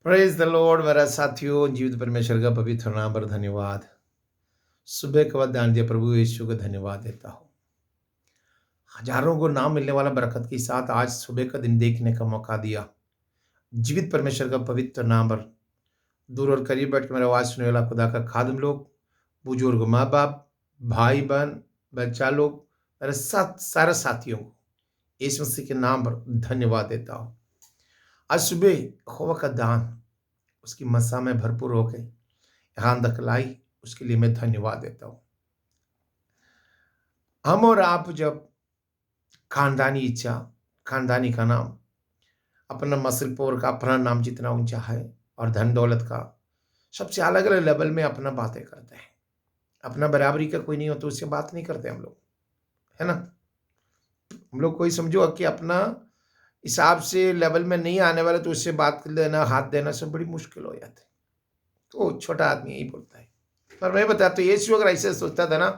Praise the Lord मेरा साथियों, जीवित परमेश्वर का पवित्र नाम पर धन्यवाद। सुबह का वक्त दान दिया प्रभु यीशु को धन्यवाद देता हूँ। हजारों को नाम मिलने वाला बरकत के साथ आज सुबह का दिन देखने का मौका दिया। जीवित परमेश्वर का पवित्र नाम पर दूर और करीब बैठ के मेरा आवाज सुनने वाला खुदा का खादम लोग, बुजुर्ग, माँ बाप, भाई बहन, बच्चा लोग, मेरे साथ सारे साथियों को यीशु मसीह के नाम पर धन्यवाद देता हूँ। आज सुबह यहोवा का दान उसकी मसा में भरपूर हो गए यहाँ तक लाई, उसके लिए मैं धन्यवाद देता हूँ। हम और आप जब खानदानी इच्छा, खानदानी का नाम, अपना मसल पोर का अपना नाम जितना ऊंचा है और धन दौलत का सबसे अलग अलग लेवल में अपना बातें करते हैं। अपना बराबरी का कोई नहीं हो तो उससे बात नहीं करते हम लोग, है ना। हम लोग कोई समझो कि अपना हिसाब से लेवल में नहीं आने वाला तो उससे बात लेना, हाथ देना सब बड़ी मुश्किल हो जाती है। तो छोटा आदमी यही बोलता है। पर मैं बताता तो यीशु अगर ऐसे सोचता था ना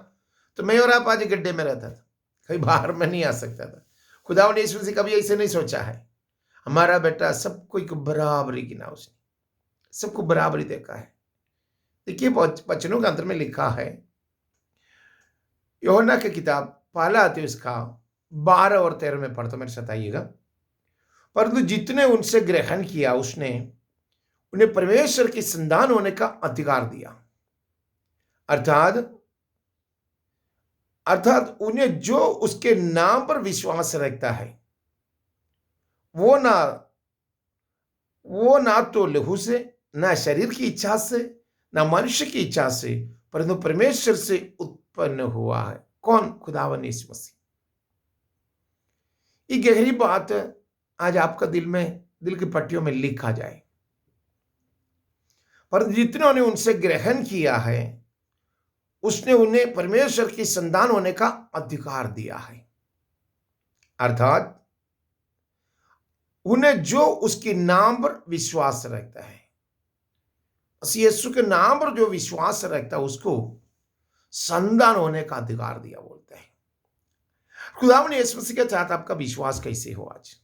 तो मैं और आप आज गड्ढे में रहता था, कहीं बाहर में नहीं आ सकता था। खुदा ने यीशु से कभी ऐसे नहीं सोचा है। हमारा बेटा सबको एक बराबरी गिना, उसने सबको बराबरी देखा है। देखिए वचनों के अंतर में लिखा है, यूहन्ना की किताब पहला अध्याय उसका 12 और 13 में पढ़ता, मेरे साथ आइएगा। परंतु जितने उनसे ग्रहण किया उसने उन्हें परमेश्वर की संतान होने का अधिकार दिया, अर्थात उन्हें जो उसके नाम पर विश्वास रखता है वो ना तो लहू से, ना शरीर की इच्छा से, ना मनुष्य की इच्छा से, परंतु परमेश्वर से उत्पन्न हुआ है। कौन? खुदावन यीशु मसीह। ये गहरी बात आज आपका दिल की पट्टियों में लिखा जाए। पर जितने ने उनसे ग्रहण किया है उसने उन्हें परमेश्वर की संतान होने का अधिकार दिया है, अर्थात उन्हें जो उसके नाम पर विश्वास रखता है, यीशु के नाम पर जो विश्वास रखता है उसको संतान होने का अधिकार दिया बोलते हैं। खुदा ने यीशु मसीह के साथ आपका विश्वास कैसे हो, आज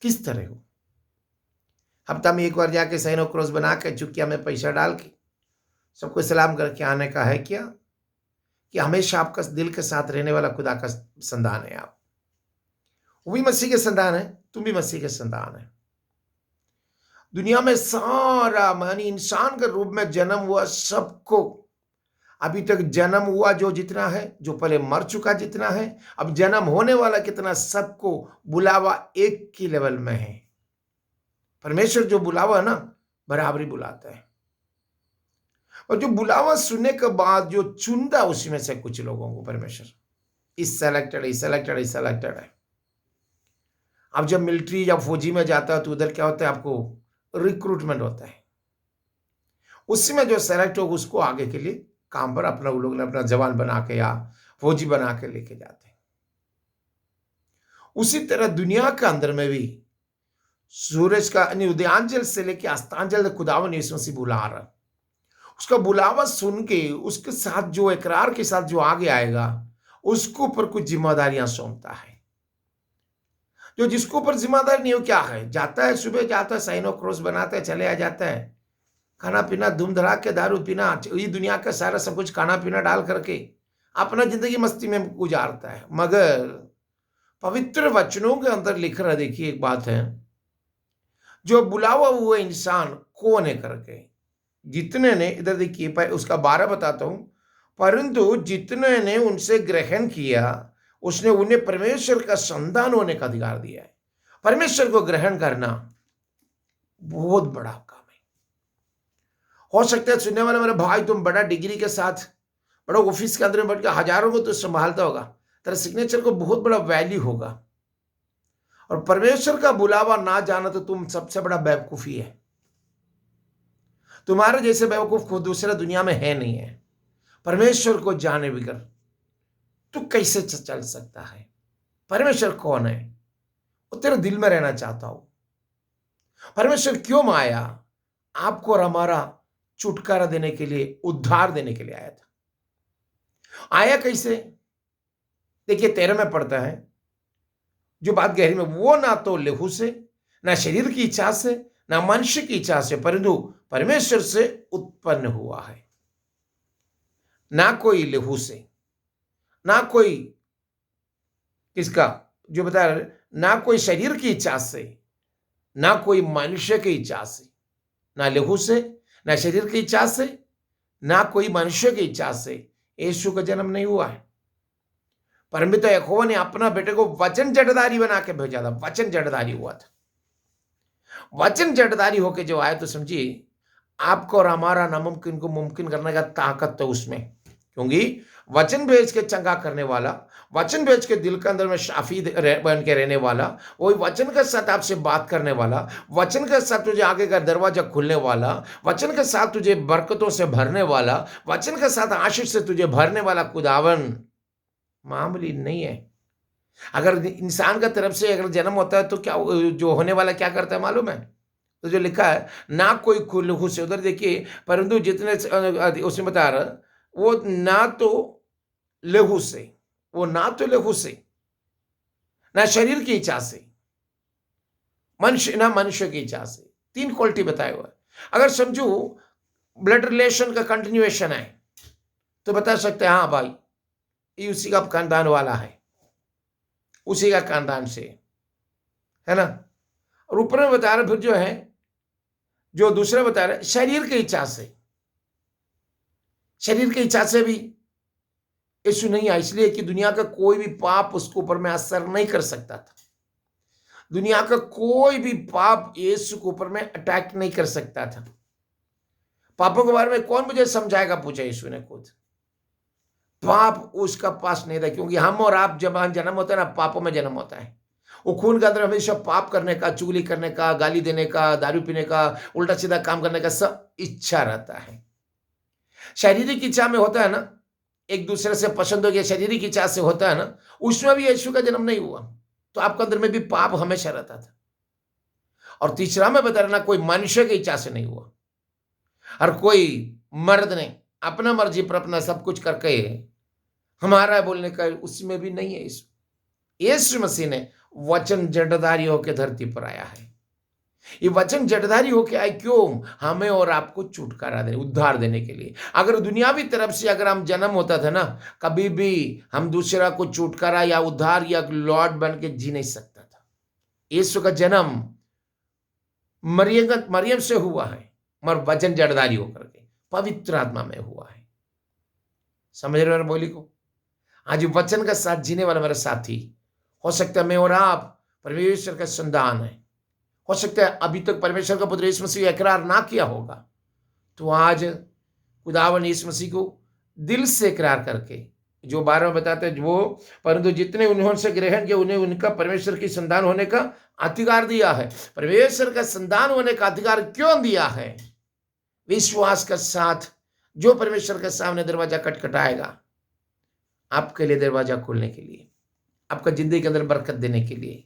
किस तरह हो? हफ्ता में एक बार जाके साइन और क्रॉस बना के चुकिया में पैसा डाल के सबको सलाम करके आने का है क्या? कि हमेशा आपका दिल के साथ रहने वाला खुदा का संतान है आप? वो भी मसीह के संतान है, तुम भी मसीह के संतान है। दुनिया में सारा मानी इंसान के रूप में जन्म हुआ सबको, अभी तक जन्म हुआ जो जितना है, जो पहले मर चुका जितना है, अब जन्म होने वाला कितना, सबको बुलावा एक की लेवल में है। परमेश्वर जो बुलावा है ना, बराबरी बुलाता है। और जो बुलावा सुनने के बाद जो चुनता उसी में से कुछ लोगों को परमेश्वर इस सेलेक्टेड है। अब जब मिलिट्री या फौजी में जाता है तो उधर क्या होता है, आपको रिक्रूटमेंट होता है। उसी में जो सेलेक्ट हो उसको आगे के लिए काम पर अपना वो लोग अपना जवान बना के या फौजी बना के लेके जाते हैं। उसी तरह दुनिया के अंदर में भी सूरज का उदयांचल से लेके अस्तांचल खुदावन यीशु मसीह बुला रहा, उसका बुलावा सुन के उसके साथ जो इकरार के साथ जो आगे आएगा उसको ऊपर कुछ जिम्मेदारियां सौंपता है। जो जिसको ऊपर जिम्मेदारी नहीं हो, क्या है, जाता है सुबह जाता है, साइनो क्रॉस बनाता है, चले आ जाता है, खाना पीना धूम धड़ाक के दारू पीना, ये दुनिया का सारा सब कुछ खाना पीना डाल करके अपना जिंदगी मस्ती में गुजारता है। मगर पवित्र वचनों के अंदर लिख रहा, देखिए एक बात है, जो बुलावा हुआ इंसान कौन है करके, जितने ने, इधर देखिए उसका 12 बताता हूं, परंतु जितने ने उनसे ग्रहण किया उसने उन्हें परमेश्वर का संतान होने का अधिकार दिया है। परमेश्वर को ग्रहण करना बहुत बड़ा काम है। हो सकता है सुनने वाले मेरे भाई, तुम बड़ा डिग्री के साथ बड़ा ऑफिस के अंदर में बैठ के हजारों को तो संभालता होगा, तेरा सिग्नेचर को बहुत बड़ा वैल्यू होगा, और परमेश्वर का बुलावा ना जाना तो तुम सबसे बड़ा बेवकूफी है। तुम्हारे जैसे बेवकूफ को दूसरा दुनिया में है नहीं है। परमेश्वर को जाने बगैर तू कैसे चल सकता है? परमेश्वर कौन है? वो तेरे दिल में रहना चाहता हूं। परमेश्वर क्यों आया? आपको और हमारा छुटकारा देने के लिए, उद्धार देने के लिए आया था। आया कैसे? देखिए 13 में पढ़ता है, जो बात गहरी में, वो ना तो लहू से, ना शरीर की इच्छा से, ना मनुष्य की इच्छा से, परंतु परमेश्वर से उत्पन्न हुआ है। ना कोई लहू से, ना कोई किसका, जो बता रहे, ना कोई शरीर की इच्छा से, ना कोई मनुष्य की इच्छा से, ना लहू से, ना शरीर की इच्छा से, ना कोई मनुष्य की इच्छा से यीशु का जन्म नहीं हुआ है। परमपिता यहोवा ने अपना बेटे को वचन जड़धारी बना के भेजा था। वचन जड़धारी हुआ था। वचन जड़धारी होके जो आया, तो समझिए आपको और हमारा नामुमकिन को मुमकिन करने का ताकत तो उसमें, क्योंकि वचन भेज के चंगा करने वाला, वचन भेज के दिल के अंदर में शाफी बन के रहने वाला, वही वचन के साथ आपसे बात करने वाला, वचन के साथ तुझे आगे का दरवाजा खुलने वाला, वचन के साथ तुझे बरकतों से भरने वाला, वचन के साथ आशीष से तुझे भरने वाला खुदावन मामूली नहीं है। अगर इंसान का तरफ से अगर जन्म होता है तो क्या जो होने वाला क्या करता है मालूम है? तो जो लिखा है, ना कोई लहू से, उधर देखिए, परंतु जितने उसमें बता रहा, वो ना तो लहू से, वो ना तो लहू से, ना शरीर की इच्छा से, ना मनुष्य की इच्छा से। 3 क्वालिटी बताया हुआ है। अगर समझू ब्लड रिलेशन का कंटिन्यूएशन है तो बता सकते हैं हाँ भाई ये उसी का खानदान वाला है, उसी का खानदान से, है ना। और ऊपर में बता रहे फिर जो है, जो दूसरा बता रहे शरीर की इच्छा से, शरीर की इच्छा से भी यीशु नहीं आया, इसलिए कि दुनिया का कोई भी पाप उसके ऊपर में असर नहीं कर सकता था। दुनिया का कोई भी पाप यीशु के ऊपर में अटैक नहीं कर सकता था। पापों के बारे में कौन मुझे समझाएगा, पूछा यीशु ने खुद। पाप उसका पास नहीं था, क्योंकि हम और आप जब जन्म होता है ना, पापों में जन्म होता है। वो खून के अंदर हमेशा पाप करने का, चुगली करने का, गाली देने का, दारू पीने का, उल्टा सीधा काम करने का सब इच्छा रहता है। शारीरिक इच्छा में होता है ना, एक दूसरे से पसंद हो गया, शारीरिक इच्छा से होता है ना, उसमें भी यीशु का जन्म नहीं हुआ, तो आपके अंदर में भी पाप हमेशा रहता था। और तीसरा में बता रहा, कोई मनुष्य की इच्छा से नहीं हुआ, और कोई मर्द ने अपना मर्जी पर अपना सब कुछ करके हमारा बोलने का उसमें भी नहीं है। यीशु मसीह ने वचन जड़धारी होकर धरती पर आया है। ये वचन जड़धारी होके आए क्यों? हमें और आपको छुटकारा देने, उद्धार देने के लिए। अगर दुनियावी तरफ से अगर हम जन्म होता था ना, कभी भी हम दूसरा को छुटकारा या उद्धार या लॉर्ड बन के जी नहीं सकता था। यीशु का जन्म मरियम से हुआ है, मगर वचन जड़धारी होकर के पवित्र आत्मा में हुआ है। समझ रहे हो बोली को? आज वचन का साथ जीने वाला मेरा साथी, हो सकता है मैं और आप परमेश्वर का संतान है, हो सकता है अभी तक परमेश्वर का पुत्र यीशु मसीह इकरार ना किया होगा, तो आज खुदावन यीशु मसीह को दिल से इकरार करके, जो 12 में बताते हैं वो, परंतु जितने उन्होंने ग्रहण किया उन्हें उनका परमेश्वर की संतान होने का अधिकार दिया है। परमेश्वर का संतान होने का अधिकार क्यों दिया है? विश्वास के साथ जो परमेश्वर के सामने दरवाजा खटखटाएगा, आपके लिए दरवाजा खोलने के लिए, आपका जिंदगी के अंदर बरकत देने के लिए,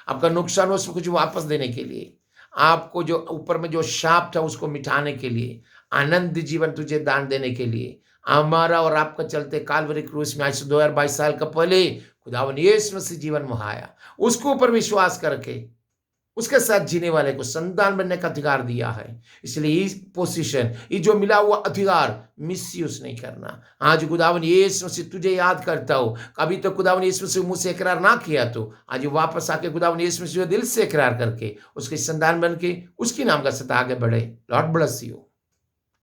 आपका नुकसान हो उसको कुछ वापस देने के लिए, आपको जो ऊपर में जो शाप था उसको मिटाने के लिए, आनंद जीवन तुझे दान देने के लिए, हमारा और आपका चलते कालवरी क्रूस में आज से 2022 साल का पहले खुदावन यीशु मसीह जीवन में आया, उसको ऊपर विश्वास करके उसके साथ जीने वाले को संतान बनने का अधिकार दिया है। इसलिए इस पोजीशन, ये जो मिला हुआ अधिकार मिसयूज नहीं करना। आज खुदावन यीशु मसीह तुझे याद करता हो, कभी तो खुदावन यीशु मसीह मुंह से इकरार ना किया, तो आज वापस आके खुदावन यीशु मसीह दिल से इकरार करके उसके संतान बन के उसकी नाम का साथ आगे बढ़े। Lord bless you.